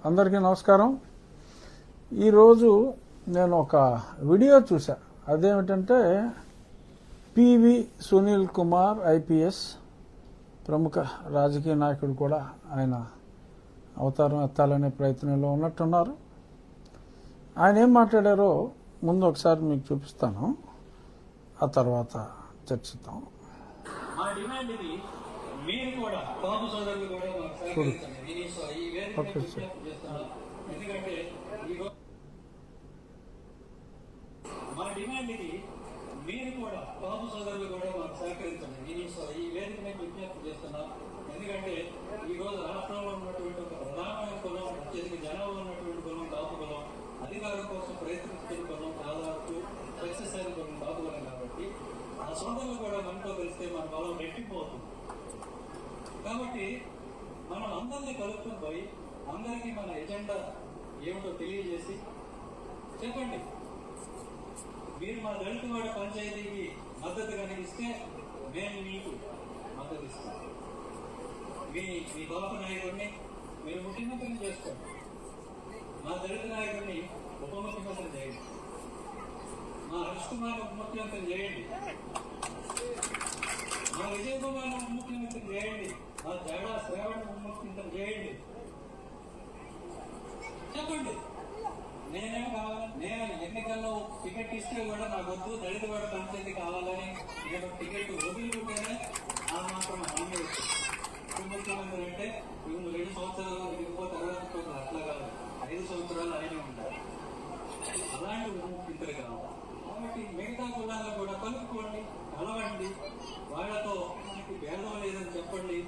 అందరికీ నమస్కారం. ఈరోజు నేను ఒక వీడియో చూసా. అదేమిటంటే పివి సునీల్ కుమార్ ఐపీఎస్ ప్రముఖ రాజకీయ నాయకుడు కూడా ఆయన అవతారం ఎత్తాలనే ప్రయత్నంలో ఉన్నట్టున్నారు. ఆయన ఏం మాట్లాడారో ముందు ఒకసారి మీకు చూపిస్తాను, ఆ తర్వాత చర్చిద్దాం. మీరు కూడా బాబు సోదరులు కూడా ఎందుకంటే మా డిమాండ్ ఇది. మీరు కూడా బాబు సోదరులు కూడా మాకు సహకరించండి. నేను ఈ వేదిక మీద విజ్ఞప్తి చేస్తున్నా. ఎందుకంటే ఈ రోజు రాష్ట్రంలో ఉన్నటువంటి ఒక ప్రధానమైన కులం, అత్యధిక జనాభా ఉన్నటువంటి కులం కాపు కులం, అధికారం కోసం ప్రయత్నిస్తున్న కులం, దాదాపు సక్సెస్ అయిన కులం కాపు కులం. కాబట్టి ఆ సోదరులు కూడా మనతో కలిస్తే మన బలం రెట్టిపోతుంది. కాబట్టి మనం అందరినీ కలుపుకొని పోయి అందరికీ మన ఎజెండా ఏమిటో తెలియజేసి చెప్పండి. మీరు మా దళితవాడ పంచాయతీకి మద్దతు కలిగిస్తే మేము మీకు మద్దతు ఇస్తాం. మీ బాబు నాయకుడిని మీరు ముఖ్యమంత్రిని చేసుకోండి. మా దళిత నాయకుడిని ఉప ముఖ్యమంత్రిని చేయండి. మా హర్ష్ కుమార్ ఉప ముఖ్యమంత్రిని చేయండి. మా విజయ్ కుమార్ ఉప ముఖ్యమంత్రిని చేయండి. మా తేడా శ్రావణ ఉప ముఖ్యమంత్రిని చేయండి. చెప్పండి. నేనేం కావాలి? నేను ఎన్నికల్లో టికెట్ ఇస్తే కూడా నాకు వద్దు, దళిత వాడ పంచాయతీ కావాలని నేను టికెట్ వదిలిపెట్టానే ఆ మాత్రం హామీ వచ్చింది. ఉప ముఖ్యమంత్రి అంటే 2 సంవత్సరాలు దిగిపో తర్వాత అట్లా కాదు, 5 సంవత్సరాలు ఆయనే ఉంటారు. అలాంటి ఉప ముఖ్యమంత్రి కావాలి. కాబట్టి మిగతా కులాలను కూడా కలుపుకోండి, కలవండి. వాళ్ళతో మనకి భేదం లేదని చెప్పండి.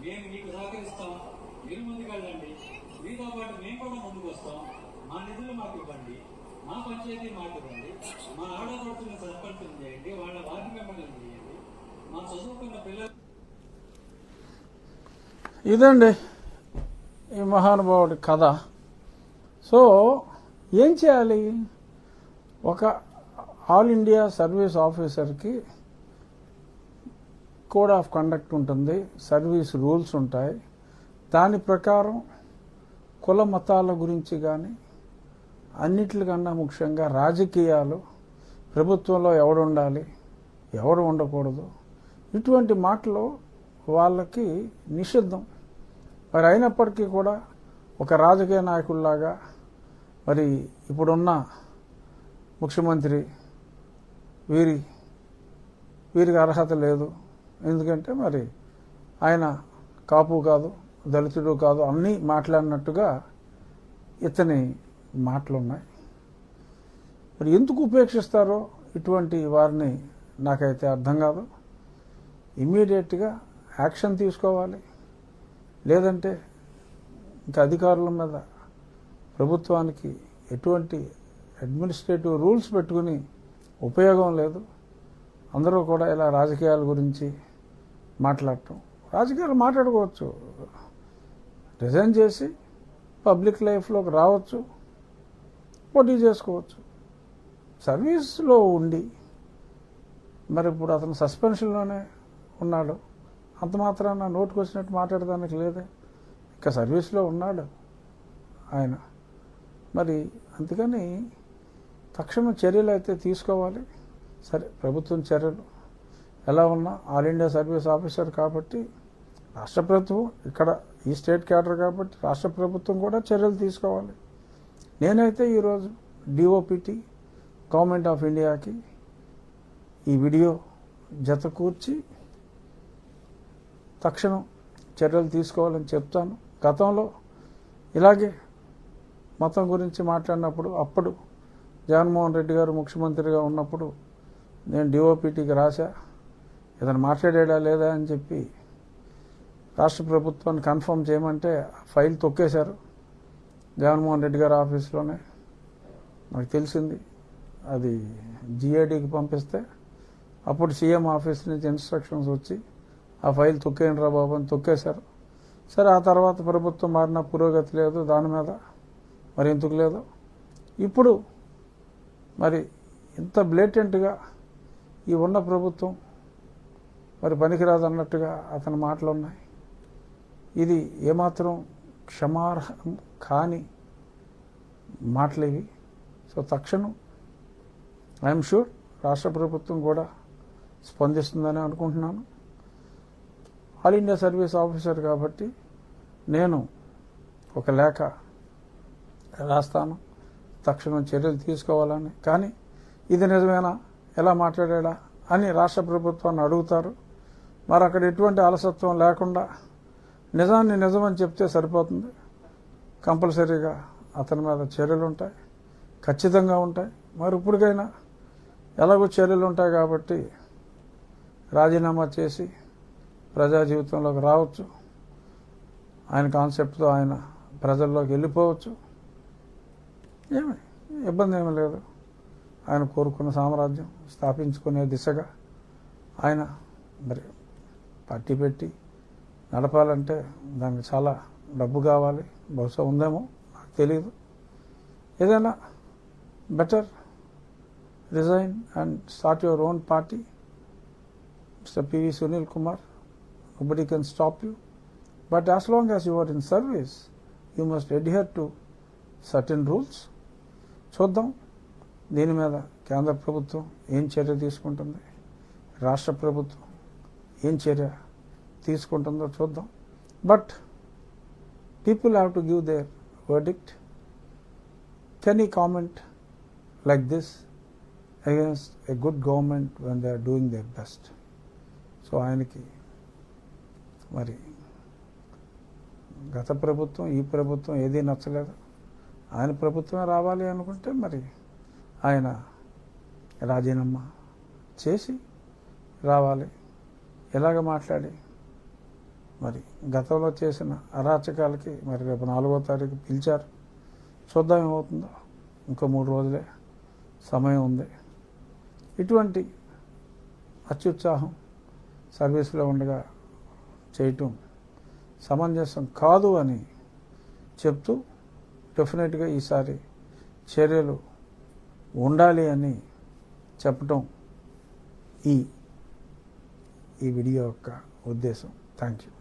మేము మీకు సహకరిస్తాం, మీరు ముందుకెళ్ళండి. మీతో పాటు మేము కూడా ముందుకు వస్తాం. మా నిధులు మాకు ఇవ్వండి, మా పంచాయతీ మాకు ఇవ్వండి, మా ఆడపడుతున్న సర్పంచం చేయండి, వాళ్ళ వార్డు మెంబర్లను చేయండి, మా చదువుకున్న పిల్లలు. ఇదండి ఈ మహానుభావుడి కథ. సో ఏం చేయాలి? ఒక ఆల్ ఇండియా సర్వీస్ ఆఫీసర్కి కోడ్ ఆఫ్ కండక్ట్ ఉంటుంది, సర్వీస్ రూల్స్ ఉంటాయి. దాని ప్రకారం కుల మతాల గురించి కానీ అన్నిటికన్నా ముఖ్యంగా రాజకీయాలు, ప్రభుత్వంలో ఎవడు ఉండాలి ఎవడు ఉండకూడదు, ఇటువంటి మాటలు వాళ్ళకి నిషిద్ధం. మరి అయినప్పటికీ కూడా ఒక రాజకీయ నాయకుల్లాగా మరి ఇప్పుడున్న ముఖ్యమంత్రి వీరికి అర్హత లేదు, ఎందుకంటే మరి ఆయన కాపు కాదు, దళితుడు కాదు అన్నీ మాట్లాడినట్టుగా ఇతని మాటలున్నాయి. మరి ఎందుకు ఉపేక్షిస్తారో ఇటువంటి వారిని నాకైతే అర్థం కాదు. ఇమ్మీడియట్గా యాక్షన్ తీసుకోవాలి. లేదంటే ఇంకా అధికారుల మీద ప్రభుత్వానికి ఎటువంటి అడ్మినిస్ట్రేటివ్ రూల్స్ పెట్టుకుని ఉపయోగం లేదు. అందరూ కూడా ఇలా రాజకీయాల గురించి మాట్లాడటం, రాజకీయాలు మాట్లాడుకోవచ్చు, రిజైన్ చేసి పబ్లిక్ లైఫ్లోకి రావచ్చు, పోటీ చేసుకోవచ్చు. సర్వీస్లో ఉండి మరి ఇప్పుడు అతను సస్పెన్షన్లోనే ఉన్నాడు, అంత మాత్రాన నోటుకు వచ్చినట్టు మాట్లాడడానికి లేదే. ఇంకా సర్వీస్లో ఉన్నాడు ఆయన. మరి అందుకని తక్షణం చర్యలు అయితే తీసుకోవాలి. సరే, ప్రభుత్వం చర్యలు ఎలా ఉన్నా ఆల్ ఇండియా సర్వీస్ ఆఫీసర్ కాబట్టి రాష్ట్ర ప్రభుత్వం, ఇక్కడ ఈ స్టేట్ క్యాడర్ కాబట్టి రాష్ట్ర ప్రభుత్వం కూడా చర్యలు తీసుకోవాలి. నేనైతే ఈరోజు డిఓపిటి గవర్నమెంట్ ఆఫ్ ఇండియాకి ఈ వీడియో జత కూర్చి తక్షణం చర్యలు తీసుకోవాలని చెప్తాను. గతంలో ఇలాగే మతం గురించి మాట్లాడినప్పుడు, అప్పుడు జగన్మోహన్ రెడ్డి గారు ముఖ్యమంత్రిగా ఉన్నప్పుడు నేను డిఓపిటికి రాశా, ఏదైనా మాట్లాడా లేదా అని చెప్పి రాష్ట్ర ప్రభుత్వాన్ని కన్ఫర్మ్ చేయమంటే ఫైల్ తొక్కేశారు జగన్మోహన్ రెడ్డి గారి ఆఫీస్లోనే. నాకు తెలిసింది అది జిఐడికి పంపిస్తే అప్పుడు సీఎం ఆఫీస్ నుంచి ఇన్స్ట్రక్షన్స్ వచ్చి ఆ ఫైల్ తొక్కేయండిరా బాబు అని తొక్కేశారు. సరే, ఆ తర్వాత ప్రభుత్వం మారిన పురోగతి లేదు దాని మీద, మరి ఎందుకు లేదు. ఇప్పుడు మరి ఇంత బ్లేటెంట్గా ఈ ఉన్న ప్రభుత్వం మరి పనికిరాదు అన్నట్టుగా అతని మాటలు ఉన్నాయి. ఇది ఏమాత్రం క్షమార్హం కాని మాటలేవి. సో తక్షణం ఐఎమ్ షూర్ రాష్ట్ర ప్రభుత్వం కూడా స్పందిస్తుందని అనుకుంటున్నాను. ఆల్ ఇండియా సర్వీస్ ఆఫీసర్ కాబట్టి నేను ఒక లేఖ రాస్తాను తక్షణం చర్యలు తీసుకోవాలని. కానీ ఇది నిజమేనా, ఎలా మాట్లాడా అని రాష్ట్ర ప్రభుత్వాన్ని అడుగుతారు. మరి అక్కడ ఎటువంటి అలసత్వం లేకుండా నిజాన్ని నిజమని చెప్తే సరిపోతుంది. కంపల్సరీగా అతని మీద చర్యలు ఉంటాయి, ఖచ్చితంగా ఉంటాయి. మరి ఇప్పటికైనా ఎలాగో చర్యలు ఉంటాయి కాబట్టి రాజీనామా చేసి ప్రజా జీవితంలోకి రావచ్చు. ఆయన కాన్సెప్ట్తో ఆయన ప్రజల్లోకి వెళ్ళిపోవచ్చు. ఏమి ఇబ్బంది ఏమీ లేదు. ఆయన కోరుకున్న సామ్రాజ్యం స్థాపించుకునే దిశగా ఆయన మరి పార్టీ పెట్టి నడపాలంటే దానికి చాలా డబ్బు కావాలి. బహుశా ఉందేమో, నాకు తెలియదు. ఏదైనా better resign and start your own party. Mister PV Sunil Kumar, nobody can stop you. But as long as you are in service, you must adhere to certain rules. చూద్దాం దీని మీద కేంద్ర ప్రభుత్వం ఏం చర్య తీసుకుంటుంది, రాష్ట్ర ప్రభుత్వం ఏం చర్య తీసుకుంటుందో చూద్దాం. But people have to give their verdict. Can you comment like this against a good government when they are doing their best? So ఆయనకి మరి గత ప్రభుత్వం ఈ ప్రభుత్వం ఏదీ నచ్చలేదు. ఆయన ప్రభుత్వమే రావాలి అనుకుంటే మరి ఆయన రాజీనామా చేసి రావాలి. ఇలాగ మాట్లాడి మరి గతంలో చేసిన అరాచకాలకి మరి రేపు 4వ తారీఖు పిలిచారు. చూద్దాం ఏమవుతుందో. ఇంకో 3 రోజులే సమయం ఉంది. ఇటువంటి అత్యుత్సాహం సర్వీస్లో ఉండగా చేయటం సమంజసం కాదు అని చెప్తూ డెఫినెట్గా ఈసారి చర్యలు ఉండాలి అని చెప్పటం ఈ వీడియో యొక్క ఉద్దేశం. Thank you.